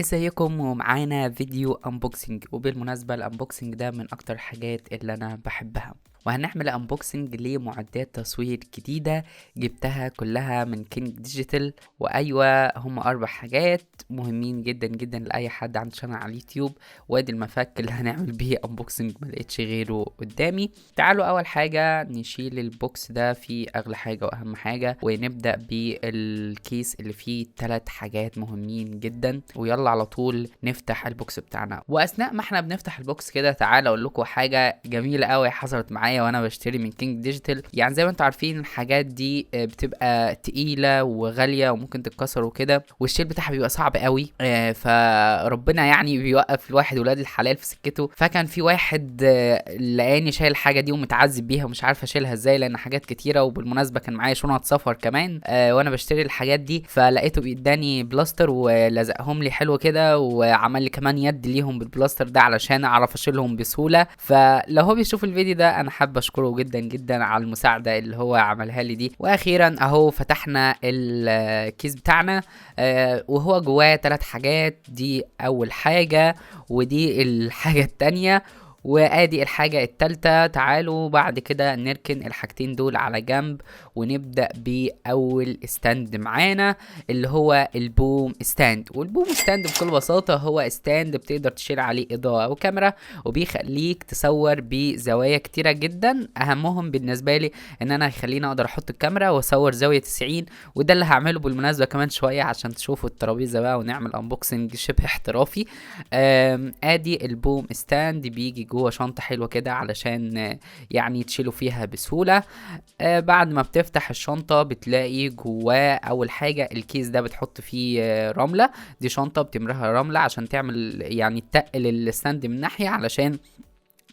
ازيكم ومعانا فيديو انبوكسنج. وبالمناسبة الانبوكسنج ده من اكتر الحاجات اللي انا بحبها، وهنعمل انبوكسنج لمعدات تصوير جديدة جبتها كلها من كينج ديجيتال. وايوه، هم 4 حاجات مهمين جدا جدا لاي حد عنده شانل على اليوتيوب، وادي المفك اللي هنعمل بيه انبوكسنج ملقتش غيره قدامي. تعالوا اول حاجة نشيل البوكس ده فيه اغلى حاجة واهم حاجة، ونبدأ بالكيس اللي فيه 3 حاجات مهمين جدا. ويلا على طول نفتح البوكس بتاعنا. واثناء ما احنا بنفتح البوكس كده، تعالى اقول لكم حاجة جميلة قوي حصلت معايا وانا بشتري من كينج ديجيتال. يعني زي ما انتم عارفين الحاجات دي بتبقى تقيلة وغالية وممكن تتكسر وكده، والشيل بتاعها بيبقى صعب قوي. فربنا يعني بيوقف الواحد ولاد الحلال في سكته. فكان في واحد لقاني شايل الحاجة دي ومتعذب بيها ومش عارف اشيلها ازاي، لان حاجات كتيرة. وبالمناسبة كان معايا شنط سفر كمان وانا بشتري الحاجات دي. فلقيته بيداني بلاستر ولزقهم لي حلو كده، وعمل لي كمان يد ليهم بالبلاستر ده علشان اعرف اشيلهم بسهولة. فلو هو بيشوف الفيديو ده انا حابب اشكره جدا جدا على المساعدة اللي هو عملها لي دي. واخيرا اهو فتحنا الكيس بتاعنا وهو جواه 3 حاجات. دي اول حاجة، ودي الحاجة التانية، وادي الحاجة التالتة. تعالوا بعد كده نركن الحاجتين دول على جنب، ونبدأ بأول ستاند معانا اللي هو البوم ستاند. والبوم ستاند بكل بساطة هو ستاند بتقدر تشيل عليه إضاءة وكاميرا، وبيخليك تصور بزوايا كتيرة جدا. أهمهم بالنسبة لي إن أنا هيخليني أقدر أحط الكاميرا وأصور زاوية 90، وده اللي هعمله بالمناسبة كمان شوية عشان تشوفوا الترابيزة بقى ونعمل أنبوكسنج شبه احترافي. ادي البوم ستاند بيجي جوه شنطة حلوة كده علشان يعني تشيلوا فيها بسهولة. بعد ما بتفتح الشنطة بتلاقي جواه اول حاجة الكيس ده بتحط فيه رملة. دي شنطة بتمرها رملة عشان تعمل يعني تقل الستاند من ناحية علشان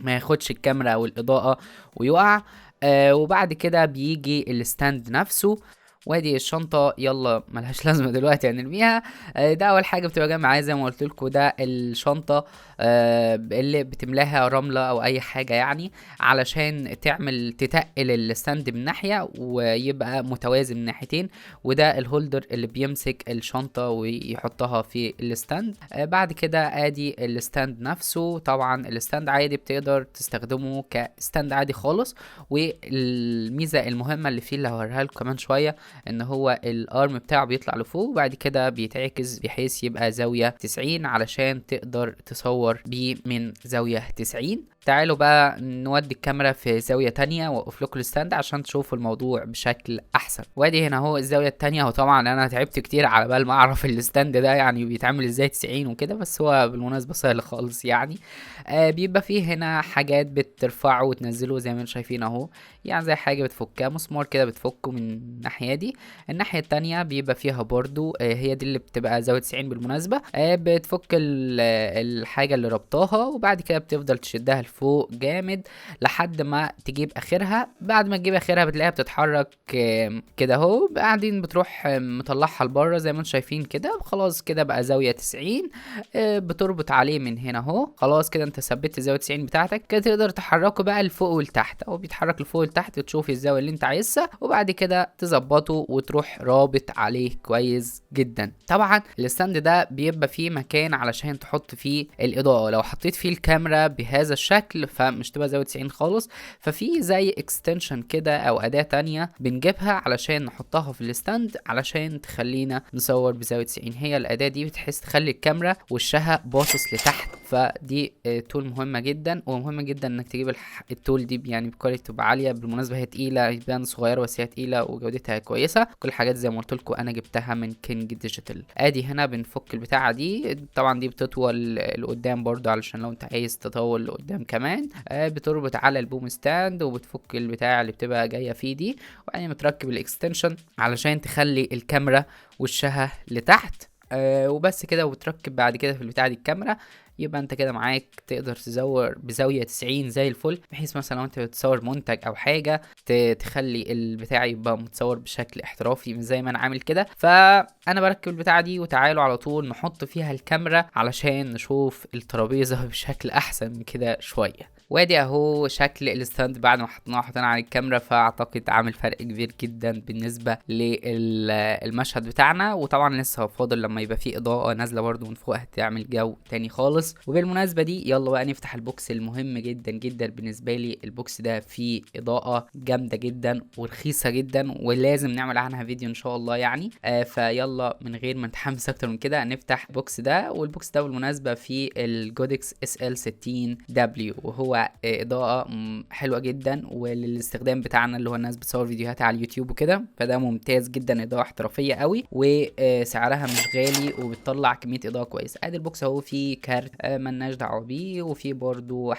ما ياخدش الكاميرا او الاضاءة ويقع. وبعد كده بيجي الستاند نفسه. وادي الشنطه، يلا ملهاش لازمه دلوقتي هنرميها. ده اول حاجه بتبقى جايه معايا زي ما قلت لكم، ده الشنطه اللي بتملاها رمله او اي حاجه يعني علشان تعمل تتقل الستاند من ناحيه ويبقى متوازن من ناحيتين. وده الهولدر اللي بيمسك الشنطه ويحطها في الستاند. بعد كده ادي الستاند نفسه. طبعا الستاند عادي بتقدر تستخدمه كستاند عادي خالص. والميزه المهمه اللي فيه اللي هوريها لكم كمان شويه ان هو الارم بتاعه بيطلع لفوق وبعد كده بيتعكس بحيث يبقى زاوية 90 علشان تقدر تصور بيه من زاوية 90. تعالوا بقى نودي الكاميرا في زاوية تانية واقف لكم الستاند عشان تشوفوا الموضوع بشكل احسن. وادي هنا اهو الزاوية التانية. وطبعا انا تعبت كتير على بال ما اعرف الستاند ده يعني بيتعمل ازاي 90 وكده، بس هو بالمناسبة سهل خالص يعني. بيبقى فيه هنا حاجات بترفعه وتنزله زي ما انتم شايفين اهو. يعني زي حاجة بتفكها مسمار كده بتفكه من الناحية دي. الناحية التانية بيبقى فيها برضو هي دي اللي بتبقى زاوية 90 بالمناسبة. بتفك الحاجة اللي ربطاها وبعد كده بتفضل تشدها لفوق جامد لحد ما تجيب اخرها. بعد ما تجيب اخرها بتلاقيها بتتحرك كده اهو. بعدين بتروح مطلعها لبره زي ما انتم شايفين كده. خلاص كده بقى زاوية 90. بتربط عليه من هنا اهو. خلاص كده انت ثبت زاوية 90 بتاعتك كده. تقدر تحركه بقى لفوق ولتحت، او بيتحرك لفوق ولتحت تشوف الزاوية اللي انت عايزها، وبعد كده تظبطه وتروح رابط عليه كويس جدا. طبعا الستاند ده بيبقى فيه مكان علشان تحط فيه الاضاءة. لو حطيت فيه الكاميرا بهذا الشكل فمش تبقى زاوية 90 خالص. ففي زي اكستنشن كده او اداة تانية بنجيبها علشان نحطها في الستاند علشان تخلينا نصور بزاوية 90. هي الاداة دي بتحس تخلي الكاميرا وشها باصص لتحت. فدي تول مهمة جدا، ومهم جدا انك تجيب التول دي يعني بكواليتي تبقى عالية. بالمناسبة هي تقيلة، يبان صغيرة بس هي تقيلة وجودتها كويسة. كل الحاجات زي ما قلت لكم انا جبتها من كينج ديجيتال. ادي هنا بنفك البتاعة دي. طبعا دي بتطول لقدام برضو علشان لو انت عايز تطول لقدام كمان. بتربط على البوم ستاند وبتفك البتاعة اللي بتبقى جاية فيه دي، وبعدين بتركب الاكستنشن علشان تخلي الكاميرا وشها لتحت. وبس كده. وتركب بعد كده في البتاعة دي الكاميرا. يبقى انت كده معاك تقدر تزور بزاوية 90 زي الفل، بحيث مثلا لو انت بتصور منتج او حاجة تخلي البتاع يبقى متصور بشكل احترافي من زي ما انا عامل كده. فانا بركب البتاعة دي وتعالوا على طول نحط فيها الكاميرا علشان نشوف الترابيزة بشكل احسن من كده شوية. وادي اهو شكل الستاند بعد ما حطيناه وحطينا عليه الكاميرا، فاعتقد عامل فرق كبير جدا بالنسبه للمشهد بتاعنا. وطبعا لسه فاضل لما يبقى فيه اضاءه نازله برده من فوق هتعمل جو تاني خالص. وبالمناسبه دي يلا بقى نفتح البوكس المهم جدا جدا بالنسبه لي. البوكس ده فيه اضاءه جامده جدا ورخيصه جدا، ولازم نعمل عنها فيديو ان شاء الله يعني. فيلا من غير ما نتحمس اكتر من كده نفتح البوكس ده. والبوكس ده بالمناسبه فيه الجودكس SL60W، وهو اضاءه حلوه جدا وللاستخدام بتاعنا اللي هو الناس بتصور فيديوهات على اليوتيوب وكده، فده ممتاز جدا، اضاءه احترافيه قوي وسعرها مش غالي وبتطلع كميه اضاءه كويسه. ادي البوكس اهو فيه كارت ملناش دعوه بيه، وفيه برضو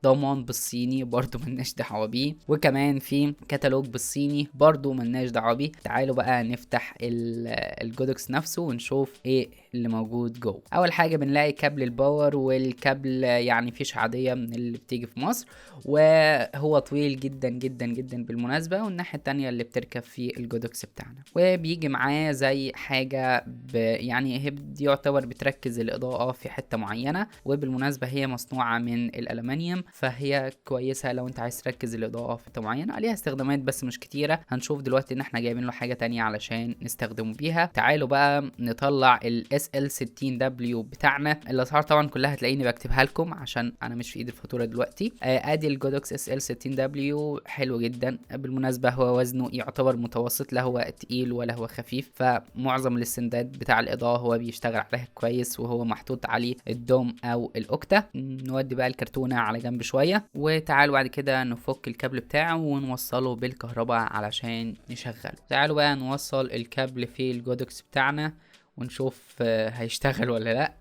ضمان بالصيني برضو ملناش دعوه بيه، وكمان في كتالوج بالصيني برضو ملناش دعوه بيه. تعالوا بقى نفتح الجودكس نفسه ونشوف ايه اللي موجود جوه. اول حاجه بنلاقي كابل الباور، والكابل يعني فيش عاديه من اللي بتيجي في مصر، وهو طويل جدا جدا جدا بالمناسبه. والناحيه التانية اللي بتركب فيه الجودكس بتاعنا، وبيجي معاه زي حاجه يعني هي يعتبر بتركز الاضاءه في حته معينه، وبالمناسبه هي مصنوعه من الالومنيوم، فهي كويسه لو انت عايز تركز الاضاءه في حته معينه. عليها استخدامات بس مش كتيره، هنشوف دلوقتي ان احنا جايبين له حاجه تانية علشان نستخدمه بيها. تعالوا بقى نطلع ال SL60W بتاعنا. الاسعار طبعا كلها هتلاقيني بكتبها لكم عشان انا مش في ايدي الفاتوره دلوقتي. ادي الجودكس SL60W حلو جدا بالمناسبه، هو وزنه يعتبر متوسط، لا هو تقيل ولا هو خفيف، فمعظم الاستنداد بتاع الاضاءه هو بيشتغل عليها كويس، وهو محطوط عليه الدوم او الاوكتا. نودي بقى الكرتونه على جنب شويه، وتعالوا بعد كده نفك الكابل بتاعه ونوصله بالكهرباء علشان نشغله. تعالوا بقى نوصل الكابل في الجودكس بتاعنا ونشوف هيشتغل ولا لا.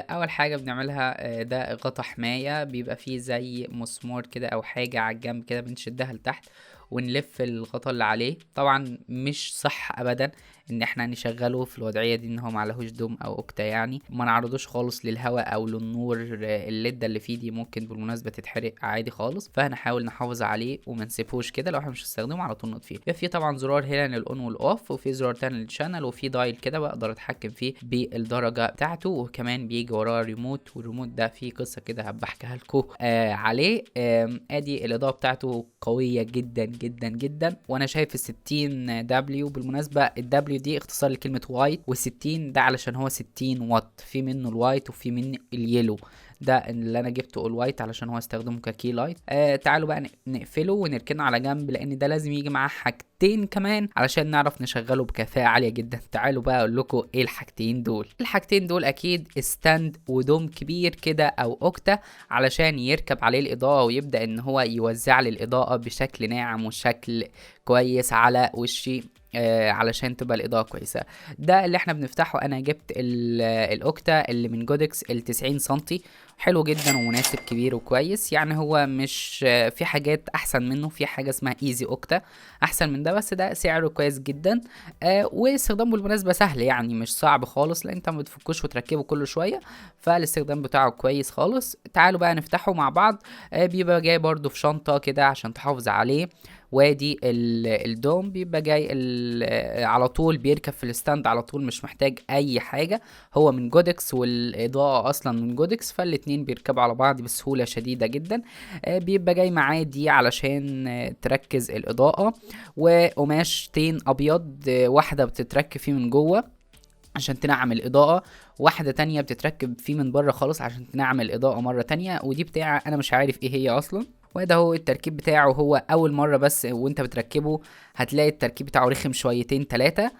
اول حاجه بنعملها ده غطا حمايه، بيبقى فيه زي مسمار كده او حاجه على الجنب كده بنشدها لتحت ونلف الغطا اللي عليه. طبعا مش صح ابدا ان احنا نشغله في الوضعيه دي ان هو معلهوش دوم او اوكتا، يعني ما نعرضوش خالص للهواء او للنور. الليده اللي فيه دي ممكن بالمناسبه تتحرق عادي خالص، فهنحاول نحافظ عليه وما نسيبهوش كده. لو احنا مش هنستخدمه على طول نطفيه. يبقى في طبعا زرار هنا للاون والاوف، وفي زرار تاني للشانل، وفي دايل كده بقدر اتحكم فيه بالدرجه بتاعته، وكمان بيجي وراه ريموت، والريموت ده فيه قصه كده هبقى احكيها لكم عليه. ادي الاضاءه بتاعته قويه جدا جدا جدا، وانا شايف ال60W بالمناسبه. الدبليو دي اختصار لكلمه وايت، وال60 ده علشان هو 60 واط، في منه الوايت وفي منه اليلو، ده اللي انا جبته الوايت علشان هو استخدمه ككي لايت. تعالوا بقى نقفله ونركنه على جنب، لان ده لازم يجي معاه حاجتين كمان علشان نعرف نشغله بكفاءة عالية جدا. تعالوا بقى اقول لكم ايه الحاجتين دول. الحاجتين دول اكيد ستاند ودوم كبير كده او اوكتا علشان يركب عليه الاضاءة ويبدأ ان هو يوزع لي الاضاءة بشكل ناعم وشكل كويس على وشي علشان تبقى الاضاءه كويسه. ده اللي احنا بنفتحه. انا جبت الاوكتا اللي من جودكس ال90 سنتي، حلو جدا ومناسب كبير وكويس. يعني هو مش في حاجات احسن منه، في حاجه اسمها ايزي اوكتا احسن من ده، بس ده سعره كويس جدا. واستخدامه بالمناسبه سهل، يعني مش صعب خالص، لان انت ما بتفكوش وتركبه كل شويه، فالاستخدام بتاعه كويس خالص. تعالوا بقى نفتحه مع بعض. بيبقى جاي برضو في شنطه كده عشان تحافظ عليه. وادي الدوم بيبقى جاي على طول بيركب في الستاند على طول، مش محتاج اي حاجه، هو من جودكس والاضاءه اصلا من جودكس، فالاتنين بيركبوا على بعض بسهوله شديده جدا. بيبقى جاي معاه دي علشان تركز الاضاءه، وقماشتين ابيض، واحده بتتركب فيه من جوه عشان تنعم الاضاءه، واحده تانية بتتركب فيه من بره خالص عشان تنعم الاضاءه مره تانية، ودي بتاع انا مش عارف ايه هي اصلا. وده هو التركيب بتاعه. هو اول مره بس وانت بتركبه هتلاقي التركيب بتاعه رخم شويتين 3،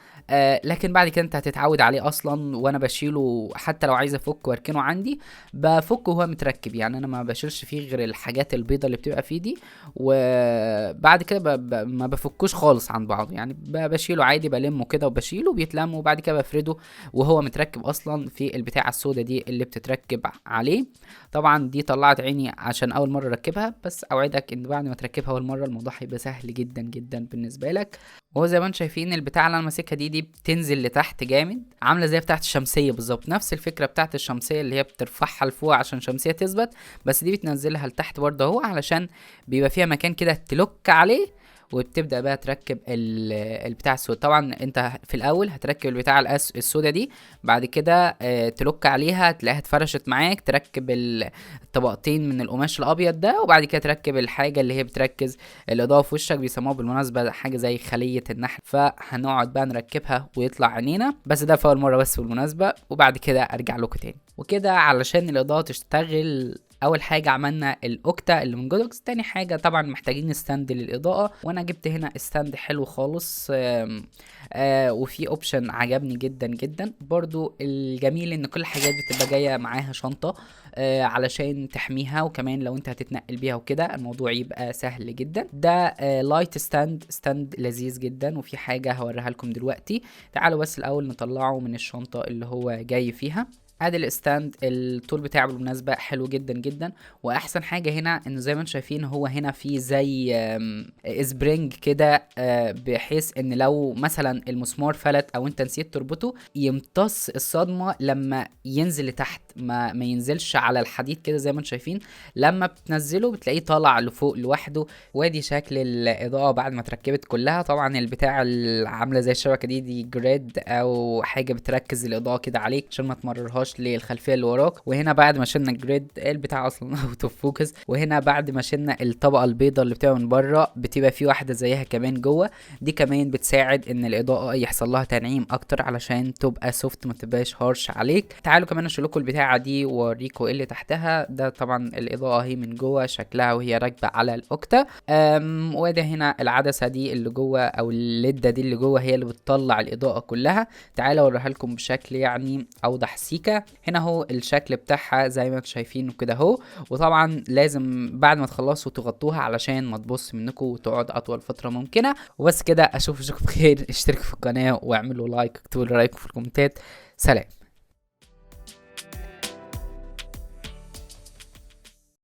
لكن بعد كده انت هتتعود عليه اصلا. وانا بشيله حتى لو عايز افك واركنه عندي بفكه وهو متركب، يعني انا ما بشيلش فيه غير الحاجات البيضه اللي بتبقى فيه دي، وبعد كده ما بفكوش خالص عن بعضه، يعني بشيله عادي، بلمه كده وبشيله بيتلم، وبعد كده بفرده وهو متركب اصلا في البتاعه السوداء دي اللي بتتركب عليه. طبعا دي طلعت عيني عشان اول مره اركبها، بس اوعدك ان بعد ما تركبها اول مره الموضوع هيبقى سهل جدا جدا بالنسبه لك. وهو زي ما انتم شايفين البتاعه اللي انا ماسكها دي بتنزل لتحت جامد، عامله زي بتاعه الشمسيه بالظبط، نفس الفكره بتاعه الشمسيه اللي هي بترفعها لفوق عشان الشمسيه تثبت، بس دي بتنزلها لتحت برضه اهو علشان بيبقى فيها مكان كده تلوك عليه وبتبدا بقى تركب البتاع السود. طبعا انت في الاول هتركب البتاع السودا دي، بعد كده تلوك عليها تلاقيها اتفرشت معاك، تركب الطبقتين من القماش الابيض ده، وبعد كده تركب الحاجه اللي هي بتركز الاضاءه في وشك، بيسموها بالمناسبه حاجه زي خليه النحل. فهنقعد بقى نركبها ويطلع عينينا، بس ده في اول مره بس بالمناسبه، وبعد كده ارجع لكم تاني. وكده علشان الاضاءه تشتغل، اول حاجه عملنا الاوكتا اللي من جودوكس. تاني حاجه طبعا محتاجين ستاند للاضاءه، وانا جبت هنا ستاند حلو خالص. وفي اوبشن عجبني جدا جدا برضو. الجميل ان كل الحاجات بتبقى جايه معاها شنطه علشان تحميها، وكمان لو انت هتتنقل بيها وكده الموضوع يبقى سهل جدا. ده لايت ستاند لذيذ جدا، وفي حاجه هوريها لكم دلوقتي. تعالوا بس الاول نطلعه من الشنطه اللي هو جاي فيها. ادي الستاند، الطول بتاعه بالمناسبه حلو جدا جدا. واحسن حاجه هنا انه زي ما انتم شايفين هو هنا في زي سبرينج كده، بحيث ان لو مثلا المسمار فلت او انت نسيت تربطه يمتص الصدمه لما ينزل لتحت، ما ينزلش على الحديد كده. زي ما انتم شايفين لما بتنزله بتلاقيه طالع لفوق لوحده. وادي شكل الاضاءه بعد ما اتركبت كلها. طبعا البتاع اللي عامله زي الشبكه دي جريد او حاجه بتركز الاضاءه كده عليك عشان ما تمررهاش للخلفيه اللي وراك. وهنا بعد ما شلنا الجريد البتاع اصلا اوت اوف فوكس. وهنا بعد ما شلنا الطبقه البيضاء اللي بتبقى من بره بتبقى في واحده زيها كمان جوه، دي كمان بتساعد ان الاضاءه يحصل لها تنعيم اكتر علشان تبقى سوفت ما تبقاش هارش عليك. تعالوا كمان اشيل لكم البتاعه دي واوريكم ايه اللي تحتها. ده طبعا الاضاءه هي من جوه شكلها وهي راكبه على الاوكتا. وده هنا العدسه دي اللي جوه او الليده دي اللي جوه هي اللي بتطلع الاضاءه كلها. تعالوا اوريها لكم بشكل يعني اوضح سيكا. هنا هو الشكل بتاعها زي ما انتم شايفين كده اهو. وطبعا لازم بعد ما تخلصوا تغطوها علشان ما تبص منكم وتقعد اطول فتره ممكنه. وبس كده، اشوفكم بخير. اشتركوا في القناه واعملوا لايك، اكتبوا لي رايكم في الكومنتات. سلام.